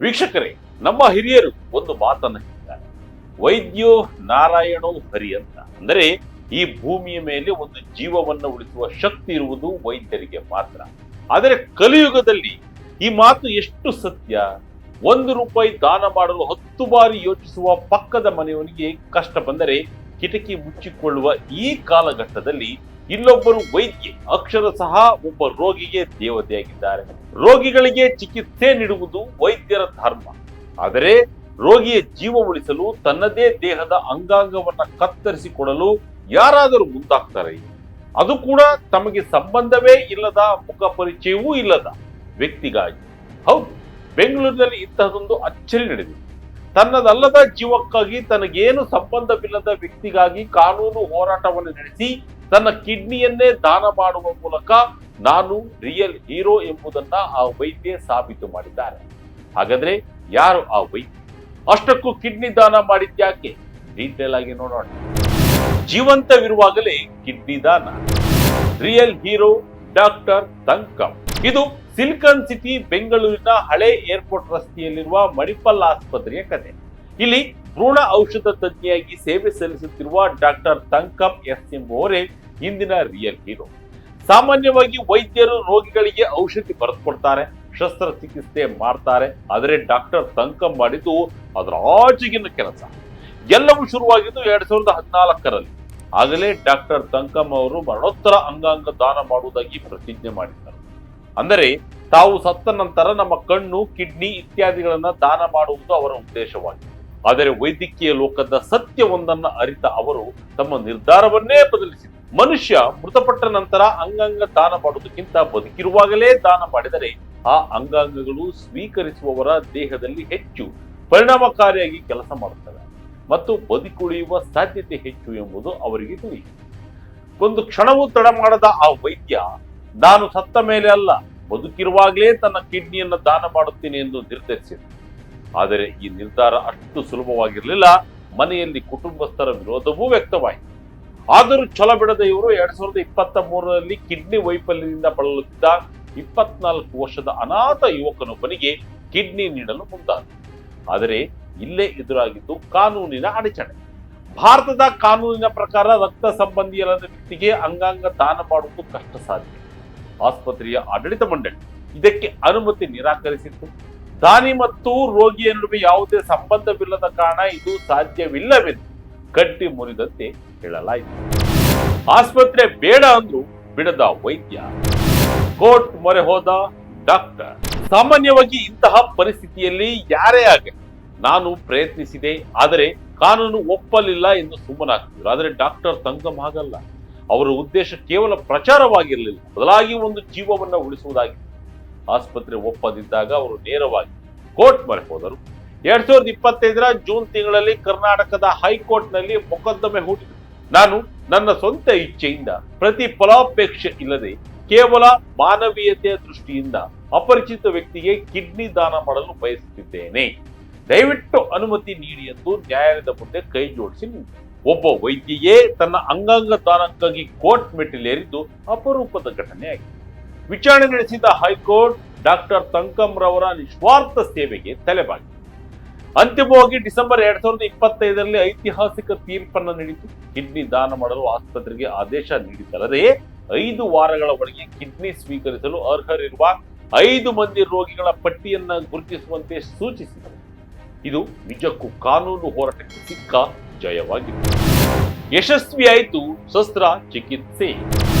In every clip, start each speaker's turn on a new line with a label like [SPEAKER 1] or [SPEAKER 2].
[SPEAKER 1] ವೀಕ್ಷಕರೇ, ನಮ್ಮ ಹಿರಿಯರು ಒಂದು ಮಾತನ್ನು ಹೇಳಿದ್ದಾರೆ, ವೈದ್ಯೋ ನಾರಾಯಣೋ ಹರಿ ಅಂತ. ಅಂದರೆ ಈ ಭೂಮಿಯ ಮೇಲೆ ಒಂದು ಜೀವವನ್ನು ಉಳಿಸುವ ಶಕ್ತಿ ಇರುವುದು ವೈದ್ಯರಿಗೆ ಮಾತ್ರ. ಆದರೆ ಕಲಿಯುಗದಲ್ಲಿ ಈ ಮಾತು ಎಷ್ಟು ಸತ್ಯ? ₹1 ದಾನ ಮಾಡಲು 10 ಬಾರಿ ಯೋಚಿಸುವ ಪಕ್ಕದ ಮನೆಯವನಿಗೆ ಕಷ್ಟ ಬಂದರೆ ಕಿಟಕಿ ಮುಚ್ಚಿಕೊಳ್ಳುವ ಈ ಕಾಲಘಟ್ಟದಲ್ಲಿ ಇಲ್ಲೊಬ್ಬರು ವೈದ್ಯ ಅಕ್ಷರಶಃ ಒಬ್ಬ ರೋಗಿಗೆ ದೇವತೆಯಾಗಿದ್ದಾರೆ. ರೋಗಿಗಳಿಗೆ ಚಿಕಿತ್ಸೆ ನೀಡುವುದು ವೈದ್ಯರ ಧರ್ಮ. ಆದರೆ ರೋಗಿಯ ಜೀವ ಉಳಿಸಲು ತನ್ನದೇ ದೇಹದ ಅಂಗಾಂಗವನ್ನ ಕತ್ತರಿಸಿಕೊಡಲು ಯಾರಾದರೂ ಮುಂದಾಗ್ತಾರೆ? ಅದು ಕೂಡ ತಮಗೆ ಸಂಬಂಧವೇ ಇಲ್ಲದ, ಮುಖ ಪರಿಚಯವೂ ಇಲ್ಲದ ವ್ಯಕ್ತಿಗಾಗಿ. ಹೌದು, ಬೆಂಗಳೂರಿನಲ್ಲಿ ಇಂತಹದೊಂದು ಅಚ್ಚರಿ ನಡೆದಿದೆ. ತನ್ನದಲ್ಲದ ಜೀವಕ್ಕಾಗಿ, ತನಗೇನು ಸಂಬಂಧವಿಲ್ಲದ ವ್ಯಕ್ತಿಗಾಗಿ ಕಾನೂನು ಹೋರಾಟವನ್ನು ನಡೆಸಿ ತನ್ನ ಕಿಡ್ನಿಯನ್ನೇ ದಾನ ಮಾಡುವ ಮೂಲಕ ನಾನು ರಿಯಲ್ ಹೀರೋ ಎಂಬುದನ್ನ ಆ ವೈದ್ಯ ಸಾಬೀತು ಮಾಡಿದ್ದಾರೆ. ಹಾಗಾದ್ರೆ ಯಾರು ಆ ವೈದ್ಯ? ಅಷ್ಟಕ್ಕೂ ಕಿಡ್ನಿ ದಾನ ಮಾಡಿದ್ಯಾಕೆ? ಡೀಟೇಲ್ ಆಗಿ ನೋಡೋಣ. ಜೀವಂತವಿರುವಾಗಲೇ ಕಿಡ್ನಿ ದಾನ. Real hero doctor Thankam. ಇದು ಸಿಲಿಕಾನ್ ಸಿಟಿ ಬೆಂಗಳೂರಿನ ಹಳೆ ಏರ್ಪೋರ್ಟ್ ರಸ್ತೆಯಲ್ಲಿರುವ ಮಣಿಪಾಲ್ ಆಸ್ಪತ್ರೆಯ ಕತೆ. ಇಲ್ಲಿ ಭ್ರೂಣ ಔಷಧ ತಜ್ಞೆಯಾಗಿ ಸೇವೆ ಸಲ್ಲಿಸುತ್ತಿರುವ ಡಾಕ್ಟರ್ ತಂಕಂ ಎಸ್ ಎಂಬುವರೇ ಇಂದಿನ ರಿಯಲ್ ಹೀರೋ. ಸಾಮಾನ್ಯವಾಗಿ ವೈದ್ಯರು ರೋಗಿಗಳಿಗೆ ಔಷಧಿ ಬರೆದುಕೊಡ್ತಾರೆ, ಶಸ್ತ್ರಚಿಕಿತ್ಸೆ ಮಾಡ್ತಾರೆ. ಆದರೆ ಡಾಕ್ಟರ್ ತಂಕಂ ಮಾಡಿದ್ದು ಅದರ ಆಚೆಗಿನ ಕೆಲಸ. ಎಲ್ಲವೂ ಶುರುವಾಗಿದ್ದು 2014ರಲ್ಲಿ. ಆಗಲೇ ಡಾಕ್ಟರ್ ತಂಕಂ ಅವರು ಮರಣೋತ್ತರ ಅಂಗಾಂಗ ದಾನ ಮಾಡುವುದಾಗಿ ಪ್ರತಿಜ್ಞೆ ಮಾಡಿದ್ದರು. ಅಂದರೆ ತಾವು ಸತ್ತ ನಂತರ ನಮ್ಮ ಕಣ್ಣು, ಕಿಡ್ನಿ ಇತ್ಯಾದಿಗಳನ್ನ ದಾನ ಮಾಡುವುದು ಅವರ ಉದ್ದೇಶವಾಗಿದೆ. ಆದರೆ ವೈದ್ಯಕೀಯ ಲೋಕದ ಸತ್ಯವೊಂದನ್ನು ಅರಿತ ಅವರು ತಮ್ಮ ನಿರ್ಧಾರವನ್ನೇ ಬದಲಿಸಿದರು. ಮನುಷ್ಯ ಮೃತಪಟ್ಟ ನಂತರ ಅಂಗಾಂಗ ದಾನ ಮಾಡುವುದಕ್ಕಿಂತ ಬದುಕಿರುವಾಗಲೇ ದಾನ ಮಾಡಿದರೆ ಆ ಅಂಗಾಂಗಗಳು ಸ್ವೀಕರಿಸುವವರ ದೇಹದಲ್ಲಿ ಹೆಚ್ಚು ಪರಿಣಾಮಕಾರಿಯಾಗಿ ಕೆಲಸ ಮಾಡುತ್ತವೆ ಮತ್ತು ಬದುಕುಳಿಯುವ ಸಾಧ್ಯತೆ ಹೆಚ್ಚು ಎಂಬುದು ಅವರಿಗೆ ತಿಳಿಯಿತು. ಒಂದು ಕ್ಷಣವೂ ತಡ ಮಾಡದ ಆ ವೈದ್ಯ, ನಾನು ಸತ್ತ ಮೇಲೆ ಅಲ್ಲ, ಬದುಕಿರುವಾಗಲೇ ತನ್ನ ಕಿಡ್ನಿಯನ್ನು ದಾನ ಮಾಡುತ್ತೇನೆ ಎಂದು ನಿರ್ಧರಿಸಿದರು. ಆದರೆ ಈ ನಿರ್ಧಾರ ಅಷ್ಟು ಸುಲಭವಾಗಿರಲಿಲ್ಲ. ಮನೆಯಲ್ಲಿ ಕುಟುಂಬಸ್ಥರ ವಿರೋಧವೂ ವ್ಯಕ್ತವಾಯಿತು. ಆದರೂ ಛಲ ಬಿಡದ ಇವರು 2023ರಲ್ಲಿ ಕಿಡ್ನಿ ವೈಫಲ್ಯದಿಂದ ಬಳಲುತ್ತಿದ್ದ 24 ವರ್ಷದ ಅನಾಥ ಯುವಕನೊಬ್ಬನಿಗೆ ಕಿಡ್ನಿ ನೀಡಲು ಮುಂದಾದರು. ಆದರೆ ಇಲ್ಲೇ ಎದುರಾಗಿದ್ದು ಕಾನೂನಿನ ಅಡಚಣೆ. ಭಾರತದ ಕಾನೂನಿನ ಪ್ರಕಾರ ರಕ್ತ ಸಂಬಂಧಿಯಲ್ಲದ ವ್ಯಕ್ತಿಗೆ ಅಂಗಾಂಗ ದಾನ ಮಾಡುವುದು ಕಷ್ಟ ಸಾಧ್ಯ. ಆಸ್ಪತ್ರೆಯ ಆಡಳಿತ ಮಂಡಳಿ ಇದಕ್ಕೆ ಅನುಮತಿ ನಿರಾಕರಿಸಿತ್ತು. ದಾನಿ ಮತ್ತು ರೋಗಿಯ ನಡುವೆ ಯಾವುದೇ ಸಂಬಂಧವಿಲ್ಲದ ಕಾರಣ ಇದು ಸಾಧ್ಯವಿಲ್ಲವೆಂದು ಕಡ್ಡಿ ಮುರಿದಂತೆ ಹೇಳಲಾಯಿತು. ಆಸ್ಪತ್ರೆ ಬೇಡ ಅಂದ್ರು ಬಿಡದ ವೈದ್ಯ, ಕೋರ್ಟ್ ಮೊರೆ ಹೋದ ಡಾಕ್ಟರ್. ಸಾಮಾನ್ಯವಾಗಿ ಇಂತಹ ಪರಿಸ್ಥಿತಿಯಲ್ಲಿ ಯಾರೇ ಆಗಲಿ, ನಾನು ಪ್ರಯತ್ನಿಸಿದೆ ಆದರೆ ಕಾನೂನು ಒಪ್ಪಲಿಲ್ಲ ಎಂದು ಸುಮ್ಮನಾಗ್ತಿದ್ರು. ಆದರೆ ಡಾಕ್ಟರ್ ತಂಕಂ ಹಾಗಲ್ಲ. ಅವರ ಉದ್ದೇಶ ಕೇವಲ ಪ್ರಚಾರವಾಗಿರಲಿಲ್ಲ, ಬದಲಾಗಿ ಒಂದು ಜೀವವನ್ನು ಉಳಿಸುವುದಾಗಿತ್ತು. ಆಸ್ಪತ್ರೆ ಒಪ್ಪದಿದ್ದಾಗ ಅವರು ನೇರವಾಗಿ ಕೋರ್ಟ್ ಮೊರೆ ಹೋದರು. 2025ರ ಜೂನ್ ತಿಂಗಳಲ್ಲಿ ಕರ್ನಾಟಕದ ಹೈಕೋರ್ಟ್ನಲ್ಲಿ ಮೊಕದ್ದಮೆ ಹೂಡಿದರು. ನಾನು ನನ್ನ ಸ್ವಂತ ಇಚ್ಛೆಯಿಂದ, ಪ್ರತಿ ಫಲಾಪೇಕ್ಷೆ ಇಲ್ಲದೆ, ಕೇವಲ ಮಾನವೀಯತೆಯ ದೃಷ್ಟಿಯಿಂದ ಅಪರಿಚಿತ ವ್ಯಕ್ತಿಗೆ ಕಿಡ್ನಿ ದಾನ ಮಾಡಲು ಬಯಸುತ್ತಿದ್ದೇನೆ. ದಯವಿಟ್ಟು ಅನುಮತಿ ನೀಡಿ ಎಂದು ನ್ಯಾಯಾಲಯದ ಮುಂದೆ ಕೈ ಜೋಡಿಸಿ ನಿಂತು. ಒಬ್ಬ ವೈದ್ಯೆಯೇ ತನ್ನ ಅಂಗಾಂಗ ದಾನಕ್ಕಾಗಿ ಕೋರ್ಟ್ ಮೆಟ್ಟಿಲೇರಿದ್ದು ಅಪರೂಪದ ಘಟನೆಯಾಗಿದೆ. ವಿಚಾರಣೆ ನಡೆಸಿದ ಹೈಕೋರ್ಟ್ ಡಾಕ್ಟರ್ ತಂಕಂ ರವರ ನಿಸ್ವಾರ್ಥ ಸೇವೆಗೆ ತಲೆಬಾಗಿದೆ. ಅಂತಿಮವಾಗಿ ಡಿಸೆಂಬರ್ 2025ರಲ್ಲಿ ಐತಿಹಾಸಿಕ ತೀರ್ಪನ್ನು ನೀಡಿತು. ಕಿಡ್ನಿ ದಾನ ಮಾಡಲು ಆಸ್ಪತ್ರೆಗೆ ಆದೇಶ ನೀಡಿದ್ದಲ್ಲದೆ 5 ವಾರಗಳ ಒಳಗೆ ಕಿಡ್ನಿ ಸ್ವೀಕರಿಸಲು ಅರ್ಹರಿರುವ 5 ಮಂದಿ ರೋಗಿಗಳ ಪಟ್ಟಿಯನ್ನ ಗುರುತಿಸುವಂತೆ ಸೂಚಿಸಿದರು. ಇದು ನಿಜಕ್ಕೂ ಕಾನೂನು ಹೋರಾಟಕ್ಕೆ ಸಿಕ್ಕ ಜಯವಾಗಿದೆ. ಯಶಸ್ವಿಯಾಯಿತು ಶಸ್ತ್ರ ಚಿಕಿತ್ಸೆ.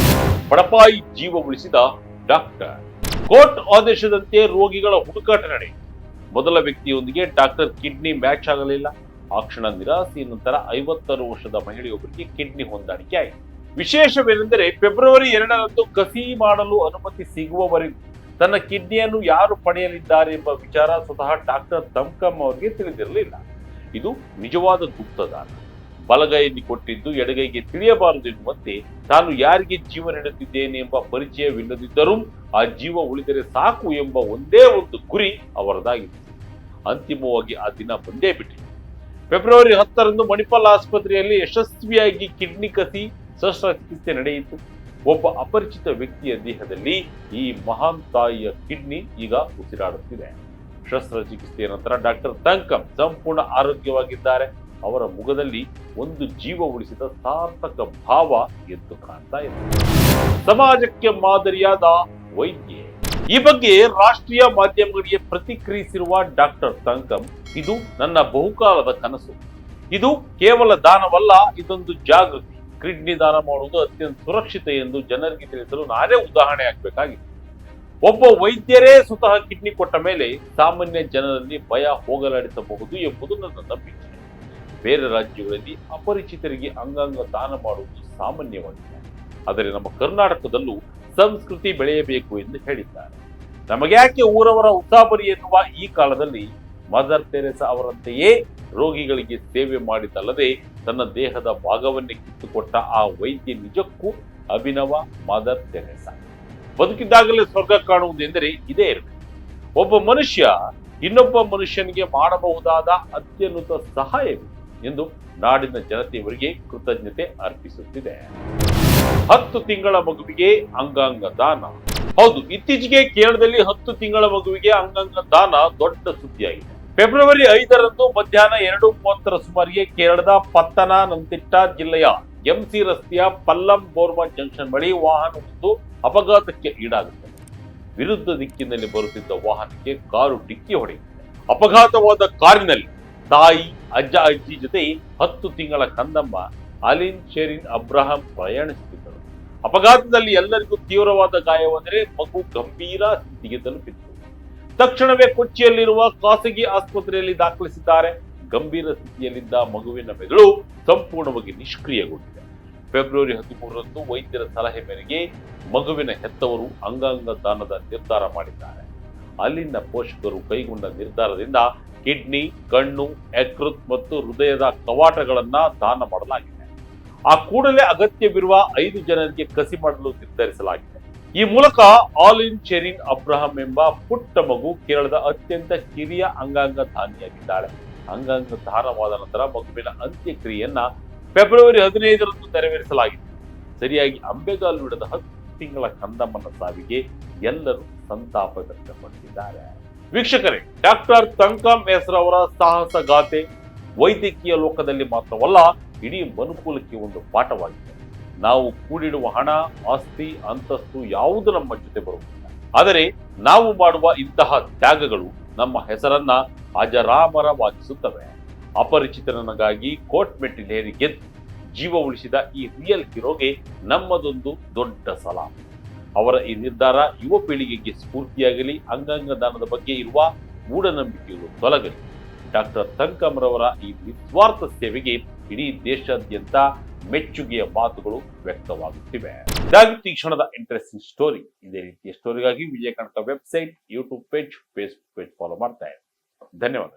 [SPEAKER 1] ಬಡಪಾಯಿ ಜೀವ ಉಳಿಸಿದ ಡಾಕ್ಟರ್. ಕೋರ್ಟ್ ಆದೇಶದಂತೆ ರೋಗಿಗಳ ಹುಡುಕಾಟ ನಡೆಯಿತು. ಮೊದಲ ವ್ಯಕ್ತಿಯೊಂದಿಗೆ ಡಾಕ್ಟರ್ ಕಿಡ್ನಿ ಮ್ಯಾಚ್ ಆಗಲಿಲ್ಲ. ಆ ಕ್ಷಣ ನಿರಾಸೆಯ ನಂತರ 56 ವರ್ಷದ ಮಹಿಳೆಯೊಬ್ಬರಿಗೆ ಕಿಡ್ನಿ ಹೊಂದಾಣಿಕೆ ಆಯಿತು. ವಿಶೇಷವೇನೆಂದರೆ ಫೆಬ್ರವರಿ 2ರಂದು ಕಸಿ ಮಾಡಲು ಅನುಮತಿ ಸಿಗುವವರೆಗೂ ತನ್ನ ಕಿಡ್ನಿಯನ್ನು ಯಾರು ಪಡೆಯಲಿದ್ದಾರೆ ಎಂಬ ವಿಚಾರ ಸ್ವತಃ ಡಾಕ್ಟರ್ ತಂಕಂ ಅವರಿಗೆ ತಿಳಿದಿರಲಿಲ್ಲ. ಇದು ನಿಜವಾದ ಗುಪ್ತದಾನ. ಬಲಗೈಯಲ್ಲಿ ಕೊಟ್ಟಿದ್ದು ಎಡಗೈಗೆ ತಿಳಿಯಬಾರದು ಎನ್ನುವಂತೆ ತಾನು ಯಾರಿಗೆ ಜೀವ ನೀಡುತ್ತಿದ್ದೇನೆ ಎಂಬ ಪರಿಚಯವಿಲ್ಲದಿದ್ದರೂ ಆ ಜೀವ ಉಳಿದರೆ ಸಾಕು ಎಂಬ ಒಂದೇ ಒಂದು ಗುರಿ ಅವರದಾಗಿತ್ತು. ಅಂತಿಮವಾಗಿ ಆ ದಿನ ಬಂದೇ ಬಿಟ್ಟಿದೆ. ಫೆಬ್ರವರಿ 10ರಂದು ಮಣಿಪಾಲ್ ಆಸ್ಪತ್ರೆಯಲ್ಲಿ ಯಶಸ್ವಿಯಾಗಿ ಕಿಡ್ನಿ ಕಸಿ ಶಸ್ತ್ರಚಿಕಿತ್ಸೆ ನಡೆಯಿತು. ಒಬ್ಬ ಅಪರಿಚಿತ ವ್ಯಕ್ತಿಯ ದೇಹದಲ್ಲಿ ಈ ಮಹಾನ್ ತಾಯಿಯ ಕಿಡ್ನಿ ಈಗ ಉಸಿರಾಡುತ್ತಿದೆ. ಶಸ್ತ್ರಚಿಕಿತ್ಸೆಯ ನಂತರ ಡಾಕ್ಟರ್ ತಂಕಂ ಸಂಪೂರ್ಣ ಆರೋಗ್ಯವಾಗಿದ್ದಾರೆ. ಅವರ ಮುಖದಲ್ಲಿ ಒಂದು ಜೀವ ಉಳಿಸಿದ ಸಾರ್ಥಕ ಭಾವ ಎದ್ದು ಕಾಣ್ತಾ ಇದೆ. ಸಮಾಜಕ್ಕೆ ಮಾದರಿಯಾದ ವೈದ್ಯೆ. ಈ ಬಗ್ಗೆ ರಾಷ್ಟ್ರೀಯ ಮಾಧ್ಯಮಗಳಿಗೆ ಪ್ರತಿಕ್ರಿಯಿಸಿರುವ ಡಾಕ್ಟರ್ ತಂಕಂ, ಇದು ನನ್ನ ಬಹುಕಾಲದ ಕನಸು. ಇದು ಕೇವಲ ದಾನವಲ್ಲ, ಇದೊಂದು ಜಾಗೃತಿ. ಕಿಡ್ನಿ ದಾನ ಮಾಡುವುದು ಅತ್ಯಂತ ಸುರಕ್ಷಿತ ಎಂದು ಜನರಿಗೆ ತಿಳಿಸಲು ನಾನೇ ಉದಾಹರಣೆ ಆಗಬೇಕಾಗಿದೆ. ಒಬ್ಬ ವೈದ್ಯರೇ ಸ್ವತಃ ಕಿಡ್ನಿ ಕೊಟ್ಟ ಮೇಲೆ ಸಾಮಾನ್ಯ ಜನರಲ್ಲಿ ಭಯ ಹೋಗಲಾಡಿಸಬಹುದು ಎಂಬುದು ನನ್ನ ನಂಬಿಕೆ. ಬೇರೆ ರಾಜ್ಯಗಳಲ್ಲಿ ಅಪರಿಚಿತರಿಗೆ ಅಂಗಾಂಗ ದಾನ ಮಾಡುವುದು ಸಾಮಾನ್ಯವಾಗಿದೆ. ಆದರೆ ನಮ್ಮ ಕರ್ನಾಟಕದಲ್ಲೂ ಸಂಸ್ಕೃತಿ ಬೆಳೆಯಬೇಕು ಎಂದು ಹೇಳಿದ್ದಾರೆ. ನಮಗ್ಯಾಕೆ ಊರವರ ಉಸಾಬರಿ ಎನ್ನುವ ಈ ಕಾಲದಲ್ಲಿ ಮದರ್ ತೆರೆಸಾ ಅವರಂತೆಯೇ ರೋಗಿಗಳಿಗೆ ಸೇವೆ ಮಾಡಿದ್ದಲ್ಲದೆ ತನ್ನ ದೇಹದ ಭಾಗವನ್ನೇ ಕಿತ್ತುಕೊಟ್ಟ ಆ ವೈದ್ಯ ನಿಜಕ್ಕೂ ಅಭಿನವ ಮದರ್ ತೆರೆಸಾ. ಬದುಕಿದ್ದಾಗಲೇ ಸ್ವರ್ಗ ಕಾಣುವುದೆಂದರೆ ಇದೇ ಇರಬೇಕು. ಒಬ್ಬ ಮನುಷ್ಯ ಇನ್ನೊಬ್ಬ ಮನುಷ್ಯನಿಗೆ ಮಾಡಬಹುದಾದ ಅತ್ಯುನ್ನತ ಸಹಾಯವಿದೆ ಎಂದು ನಾಡಿನ ಜನತೆಯವರಿಗೆ ಕೃತಜ್ಞತೆ ಅರ್ಪಿಸುತ್ತಿದೆ. 10 ತಿಂಗಳ ಮಗುವಿಗೆ ಅಂಗಾಂಗ ದಾನ. ಹೌದು, ಇತ್ತೀಚೆಗೆ ಕೇರಳದಲ್ಲಿ 10 ತಿಂಗಳ ಮಗುವಿಗೆ ಅಂಗಾಂಗ ದಾನ ದೊಡ್ಡ ಸುದ್ದಿಯಾಗಿದೆ. ಫೆಬ್ರವರಿ 5ರಂದು ಮಧ್ಯಾಹ್ನ 2:30 ಸುಮಾರಿಗೆ ಕೇರಳದ ಪತ್ತನಂತಿಟ್ಟ ಜಿಲ್ಲೆಯ ಎಂಸಿ ರಸ್ತೆಯ ಪಲ್ಲಂ ಬೋರ್ಮಾ ಜಂಕ್ಷನ್ ಬಳಿ ವಾಹನವೊಂದು ಅಪಘಾತಕ್ಕೆ ಈಡಾಗುತ್ತದೆ. ವಿರುದ್ಧ ದಿಕ್ಕಿನಲ್ಲಿ ಬರುತ್ತಿದ್ದ ವಾಹನಕ್ಕೆ ಕಾರು ಡಿಕ್ಕಿ ಹೊಡೆಯುತ್ತದೆ. ಅಪಘಾತವಾದ ಕಾರಿನಲ್ಲಿ ತಾಯಿ, ಅಜ್ಜ, ಅಜ್ಜಿ ಜೊತೆ 10 ತಿಂಗಳ ಕಂದಮ್ಮ ಅಲಿನ್ ಶೆರಿನ್ ಅಬ್ರಹಾಂ ಪ್ರಯಾಣಿಸುತ್ತಿದ್ದರು. ಅಪಘಾತದಲ್ಲಿ ಎಲ್ಲರಿಗೂ ತೀವ್ರವಾದ ಗಾಯವಾದರೆ ಮಗು ಗಂಭೀರ ಸ್ಥಿತಿಗೆ ತಲುಪಿತ್ತು. ತಕ್ಷಣವೇ ಕೊಚ್ಚಿಯಲ್ಲಿರುವ ಖಾಸಗಿ ಆಸ್ಪತ್ರೆಯಲ್ಲಿ ದಾಖಲಿಸಿದ್ದಾರೆ. ಗಂಭೀರ ಸ್ಥಿತಿಯಲ್ಲಿದ್ದ ಮಗುವಿನ ಮೆದುಳು ಸಂಪೂರ್ಣವಾಗಿ ನಿಷ್ಕ್ರಿಯಗೊಂಡಿದೆ. ಫೆಬ್ರವರಿ 13ರಂದು ವೈದ್ಯರ ಸಲಹೆ ಮೇರೆಗೆ ಮಗುವಿನ ಹೆತ್ತವರು ಅಂಗಾಂಗ ದಾನದ ನಿರ್ಧಾರ ಮಾಡಿದ್ದಾರೆ. ಅಲ್ಲಿನ ಪೋಷಕರು ಕೈಗೊಂಡ ನಿರ್ಧಾರದಿಂದ ಕಿಡ್ನಿ, ಕಣ್ಣು, ಯಕೃತ್ ಮತ್ತು ಹೃದಯದ ಕವಾಟಗಳನ್ನ ದಾನ ಮಾಡಲಾಗಿದೆ. ಆ ಕೂಡಲೇ ಅಗತ್ಯವಿರುವ 5 ಜನರಿಗೆ ಕಸಿ ಮಾಡಲು ನಿರ್ಧರಿಸಲಾಗಿದೆ. ಈ ಮೂಲಕ ಆಲಿನ್ ಶೆರಿನ್ ಅಬ್ರಹಾಂ ಎಂಬ ಪುಟ್ಟ ಮಗು ಕೇರಳದ ಅತ್ಯಂತ ಕಿರಿಯ ಅಂಗಾಂಗ ದಾನಿಯಾಗಿದ್ದಾಳೆ. ಅಂಗಾಂಗ ದಾನವಾದ ನಂತರ ಮಗುವಿನ ಅಂತ್ಯಕ್ರಿಯೆಯನ್ನ ಫೆಬ್ರವರಿ 15ರಂದು ನೆರವೇರಿಸಲಾಗಿದೆ. ಸರಿಯಾಗಿ ಅಂಬೆಗಾಲು ಹಿಡಿದ 10 ತಿಂಗಳ ಕಂದಮ್ಮನ ಸಾವಿಗೆ ಎಲ್ಲರೂ ಸಂತಾಪ ವ್ಯಕ್ತಪಡಿಸಿದ್ದಾರೆ. ವೀಕ್ಷಕರೇ, ಡಾಕ್ಟರ್ ತಂಕಂ ಹೆಸರವರ ಸಾಹಸ ಗಾಥೆ ವೈದ್ಯಕೀಯ ಲೋಕದಲ್ಲಿ ಮಾತ್ರವಲ್ಲ, ಇಡೀ ಮನುಕುಲಕ್ಕೆ ಒಂದು ಪಾಠವಾಗಿದೆ. ನಾವು ಕೂಡಿಡುವ ಹಣ, ಆಸ್ತಿ, ಅಂತಸ್ತು ಯಾವುದು ನಮ್ಮ ಜೊತೆ ಬರುವುದಿಲ್ಲ. ಆದರೆ ನಾವು ಮಾಡುವ ಇಂತಹ ತ್ಯಾಗಗಳು ನಮ್ಮ ಹೆಸರನ್ನ ಅಜರಾಮರವಾಗಿಸುತ್ತವೆ. ಅಪರಿಚಿತನಗಾಗಿ ಕೋರ್ಟ್ ಮೆಟ್ಟಿಲೇರಿ ಗೆದ್ದು ಜೀವ ಉಳಿಸಿದ ಈ ರಿಯಲ್ ಹೀರೋಗೆ ನಮ್ಮದೊಂದು ದೊಡ್ಡ ಸಲಾಂ. ಅವರ ಈ ನಿರ್ಧಾರ ಯುವ ಪೀಳಿಗೆಗೆ ಸ್ಫೂರ್ತಿಯಾಗಲಿ, ಅಂಗಾಂಗ ದಾನದ ಬಗ್ಗೆ ಇರುವ ಮೂಢನಂಬಿಕೆಗಳು ತೊಲಗಲಿ. ಡಾಕ್ಟರ್ ತಂಕಂರವರ ಈ ನಿಸ್ವಾರ್ಥ ಸೇವೆಗೆ ಇಡೀ ದೇಶಾದ್ಯಂತ ಮೆಚ್ಚುಗೆಯ ಮಾತುಗಳು ವ್ಯಕ್ತವಾಗುತ್ತಿವೆ. ಇದಾಗಿತ್ತು ಈ ಕ್ಷಣದ ಇಂಟ್ರೆಸ್ಟಿಂಗ್ ಸ್ಟೋರಿ. ಇದೇ ರೀತಿಯ ಸ್ಟೋರಿಗಾಗಿ Vijaya Kanaka website, YouTube page, Facebook page follow ಮಾಡ್ತಾ ಇರಿ. ಧನ್ಯವಾದ.